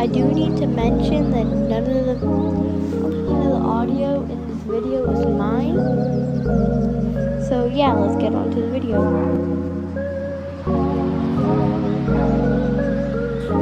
I do need to mention that none of the audio in this video is mine. So yeah, let's get on to the video.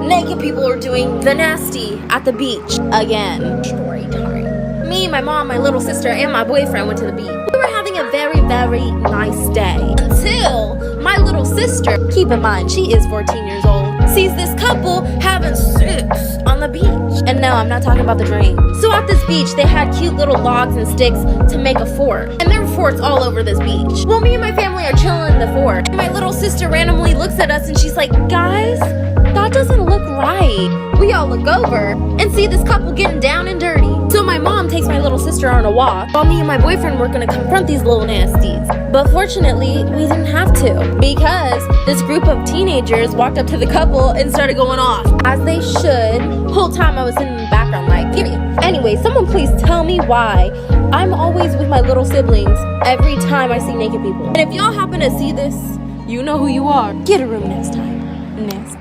Naked people are doing the nasty at the beach again. Story time. Me, my mom, my little sister, and my boyfriend went to the beach. We were having a very, very nice day until my little sister, keep in mind she is 14 years old, sees this couple having sex on the beach. And no, I'm not talking about the drain. So at this beach, they had cute little logs and sticks to make a fort. And there were forts all over this beach. Well, me and my family are chilling in the fort. And my little sister randomly looks at us and she's like, guys, that doesn't look right. We all look over and see this couple getting down and dirty. So my mom takes my little sister on a walk while me and my boyfriend were gonna confront these little nasties. But fortunately, we didn't have to because this group of teenagers walked up to the couple and started going off, as they should. Whole time I was sitting in the background like, period. Anyway, someone please tell me why I'm always with my little siblings every time I see naked people. And if y'all happen to see this, you know who you are. Get a room next time. Next.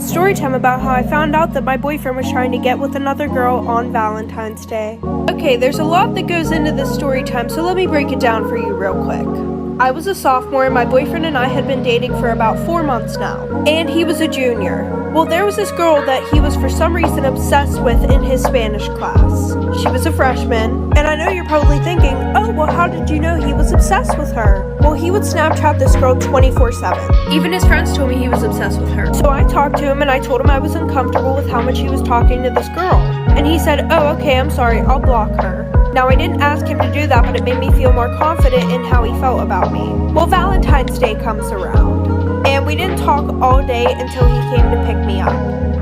Story time about how I found out that my boyfriend was trying to get with another girl on Valentine's Day. Okay, there's a lot that goes into this story time, so let me break it down for you real quick. I was a sophomore and my boyfriend and I had been dating for about 4 months now, and he was a junior. Well, there was this girl that he was for some reason obsessed with in his Spanish class. She was a freshman, and I know you're probably thinking, oh, well, how did you know he was obsessed with her? Well, he would Snapchat this girl 24/7. Even his friends told me he was obsessed with her. So I talked to him and I told him I was uncomfortable with how much he was talking to this girl. And he said, oh, okay, I'm sorry, I'll block her. Now, I didn't ask him to do that, but it made me feel more confident in how he felt about me. Well, Valentine's Day comes around, and we didn't talk all day until he came to pick me up.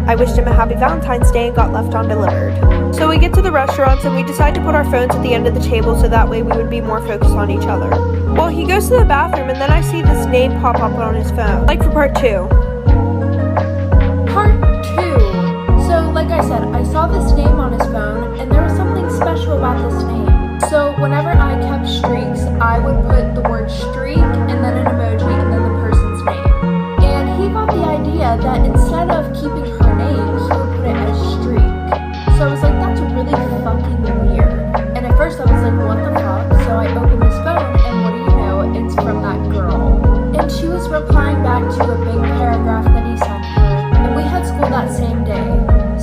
I wished him a happy Valentine's Day and got left undelivered. So we get to the restaurants and we decide to put our phones at the end of the table so that way we would be more focused on each other. Well, he goes to the bathroom and then I see this name pop up on his phone. Like for part 2. Part 2. So, like I said, I saw this name on his phone, and there was something special about this name. So, whenever I kept streaks, I would put the word streak, and then an emoji, and then the person's name. And he got the idea that instead of keeping her name, he would put it as streak. So I was like, that's really fucking weird. And at first I was like, what the fuck? So I opened his phone, and what do you know? It's from that girl. And she was replying back to a big paragraph that he sent her. And we had school that same day.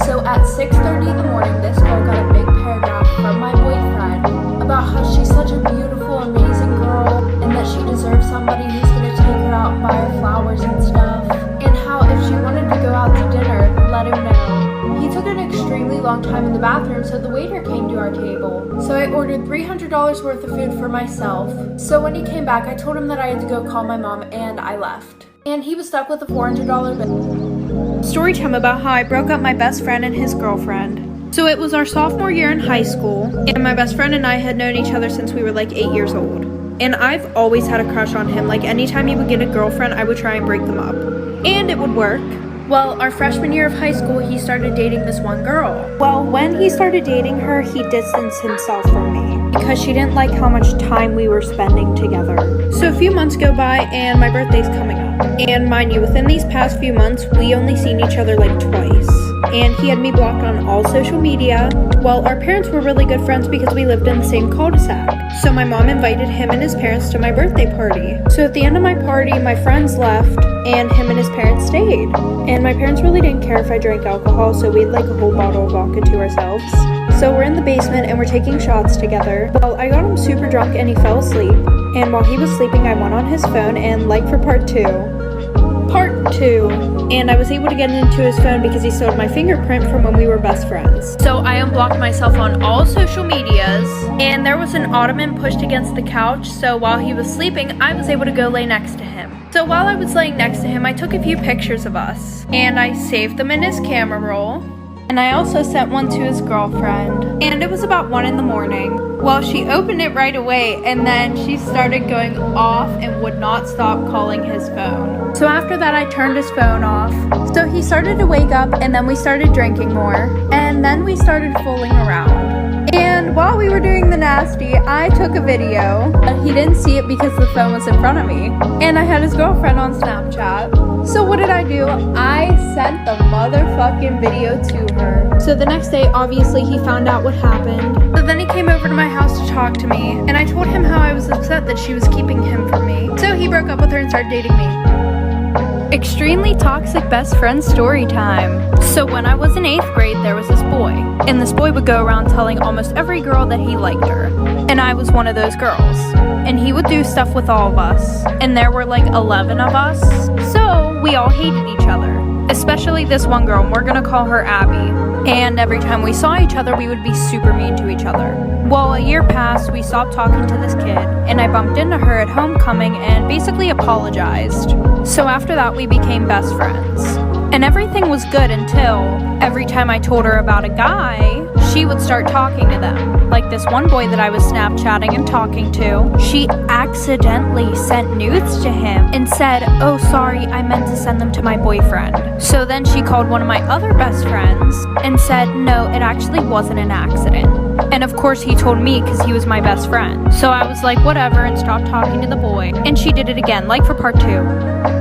So at 6:30 in the morning, this girl got a big paragraph from my boyfriend about how she's such a beautiful, amazing girl, and that she deserves somebody who's gonna take her out and buy her flowers and stuff. And how if she wanted to go out to dinner, let him know. He took an extremely long time in the bathroom, so the waiter came to our table. So I ordered $300 worth of food for myself. So when he came back, I told him that I had to go call my mom, and I left. And he was stuck with a $400 bill. Story time about how I broke up my best friend and his girlfriend. So it was our sophomore year in high school, and my best friend and I had known each other since we were like 8 years old. And I've always had a crush on him. Like anytime he would get a girlfriend, I would try and break them up. And it would work. Well, our freshman year of high school, he started dating this one girl. Well, when he started dating her, he distanced himself from me because she didn't like how much time we were spending together. So a few months go by and my birthday's coming up. And mind you, within these past few months, we only seen each other like twice. And he had me blocked on all social media. Well, our parents were really good friends because we lived in the same cul-de-sac. So my mom invited him and his parents to my birthday party. So at the end of my party, my friends left and him and his parents stayed. And my parents really didn't care if I drank alcohol, so we had like a whole bottle of vodka to ourselves. So we're in the basement and we're taking shots together. Well, I got him super drunk and he fell asleep. And while he was sleeping, I went on his phone and like for part 2. And I was able to get into his phone because he stole my fingerprint from when we were best friends. So I unblocked myself on all social medias, and there was an ottoman pushed against the couch, so while he was sleeping, I was able to go lay next to him. So while I was laying next to him, I took a few pictures of us, and I saved them in his camera roll. And I also sent one to his girlfriend. And it was about 1 in the morning. Well, she opened it right away, and then she started going off and would not stop calling his phone. So after that, I turned his phone off. So he started to wake up, and then we started drinking more. And then we started fooling around. And while we were doing the nasty, I took a video. He didn't see it because the phone was in front of me. And I had his girlfriend on Snapchat. So what did I do? I sent the motherfucking video to her. So the next day, obviously, he found out what happened. So then he came over to my house to talk to me. And I told him how I was upset that she was keeping him from me. So he broke up with her and started dating me. Extremely toxic best friend story time. So when I was in 8th grade, there was this boy. And this boy would go around telling almost every girl that he liked her. And I was one of those girls. And he would do stuff with all of us. And there were like 11 of us. So we all hated each other. Especially this one girl, and we're gonna call her Abby. And every time we saw each other, we would be super mean to each other. Well, a year passed, we stopped talking to this kid, and I bumped into her at homecoming and basically apologized. So after that, we became best friends. And everything was good until every time I told her about a guy, she would start talking to them. Like this one boy that I was Snapchatting and talking to, she accidentally sent nudes to him and said, "Oh, sorry, I meant to send them to my boyfriend." So then she called one of my other best friends and said, "No, it actually wasn't an accident." And of course he told me because he was my best friend. So I was like, whatever, and stopped talking to the boy. And she did it again, like for part 2.